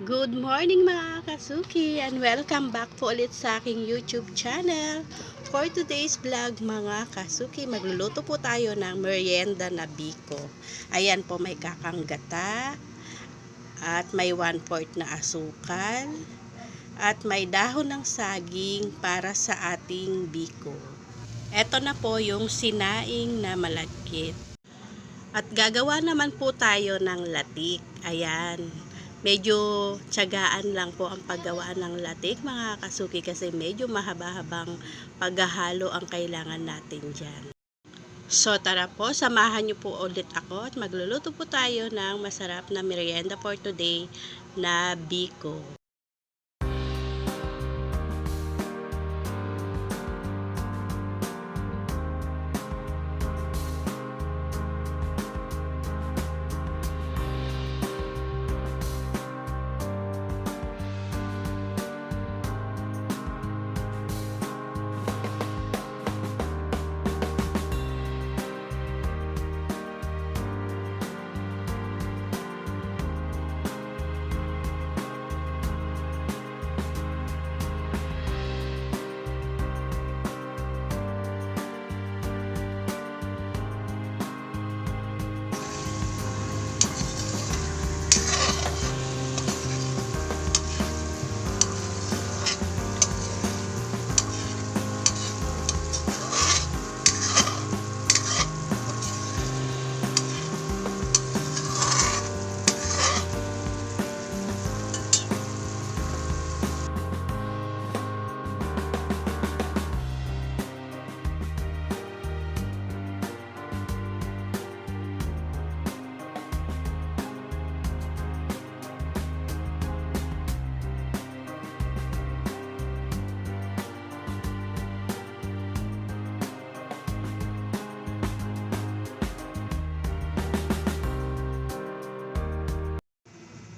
Good morning mga kasuki and welcome back po ulit sa aking YouTube channel. For today's vlog mga kasuki, magluluto po tayo ng merienda na biko. Ayan po, may kakanggata at may 1/4 na asukal at may dahon ng saging para sa ating biko. Ito na po yung sinaing na malagkit. At gagawa naman po tayo ng latik. Ayan. Medyo tiyagaan lang po ang paggawa ng latik mga kasuki kasi medyo mahaba-habang paghahalo ang kailangan natin dyan. So tara po, samahan niyo po ulit ako at magluluto po tayo ng masarap na merienda for today na biko.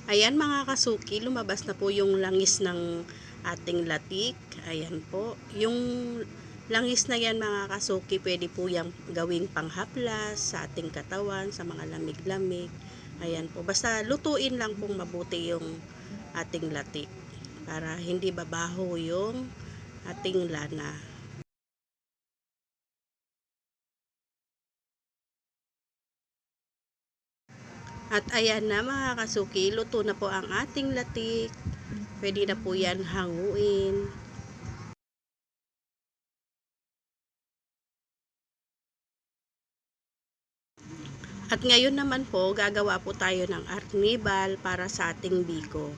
Ayan mga kasuki, lumabas na po yung langis ng ating latik. Ayan po. Yung langis na yan mga kasuki, pwede po yung gawing panghaplas sa ating katawan, sa mga lamig-lamig. Ayan po. Basta lutuin lang pong mabuti yung ating latik para hindi babaho yung ating lana. At ayan na mga kasuki, luto na po ang ating latik. Pwede na po yan hanguin. At ngayon naman po, gagawa po tayo ng arnibal para sa ating biko.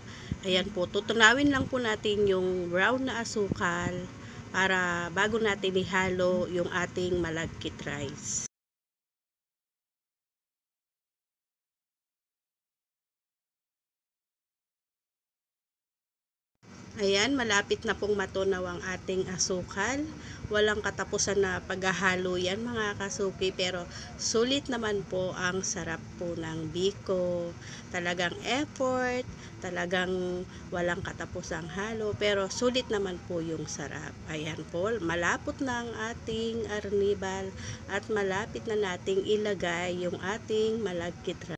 Ayan po, tutunawin lang po natin yung brown na asukal para bago natin ihalo yung ating malagkit rice. Ayan, malapit na pong matunaw ang ating asukal. Walang katapusan na paghahalo yan mga kasuki, pero sulit naman po ang sarap po ng biko. Talagang effort, talagang walang katapusang halo, pero sulit naman po yung sarap. Ayan po, malapot na ang ating arnibal at malapit na nating ilagay yung ating malagkit.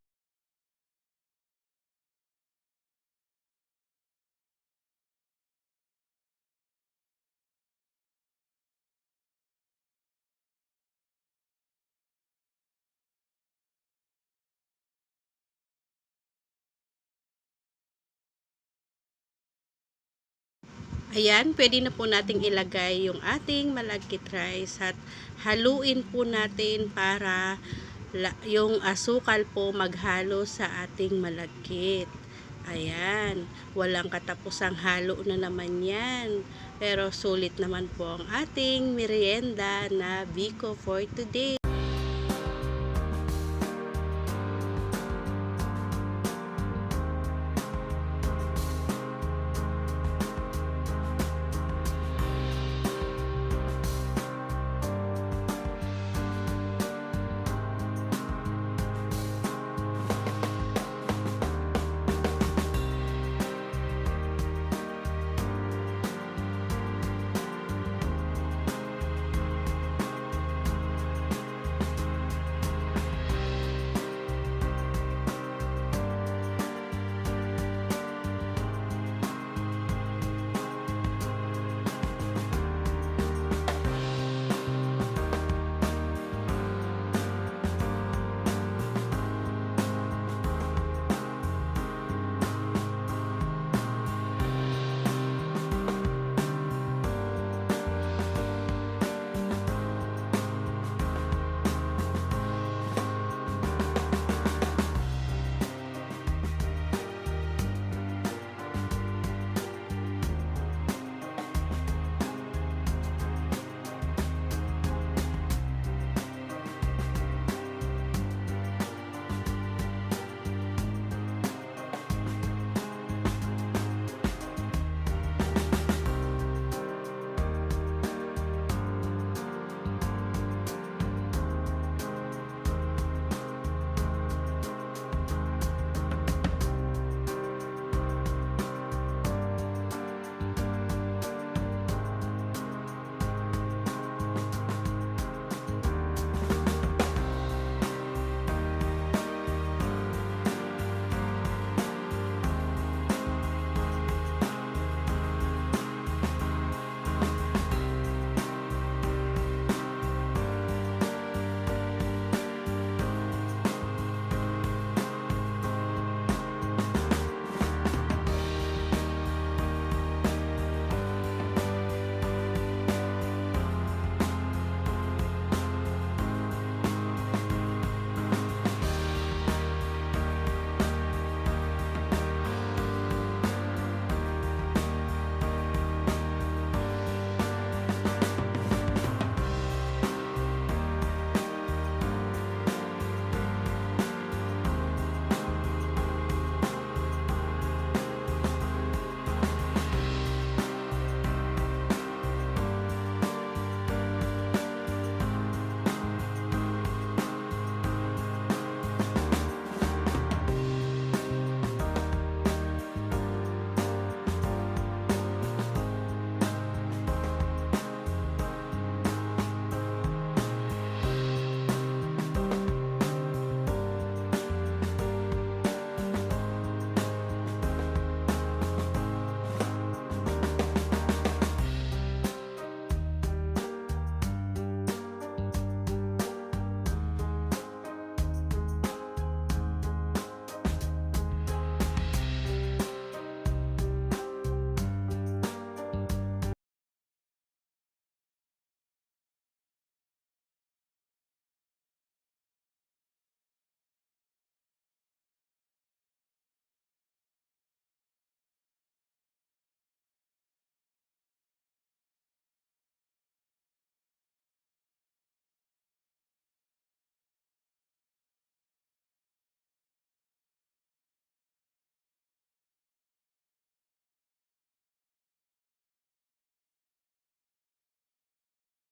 Ayan, pwede na po nating ilagay yung ating malagkit rice at haluin po natin para yung asukal po maghalo sa ating malagkit. Ayan, walang katapusang halo na naman yan. Pero sulit naman po ang ating merienda na biko for today.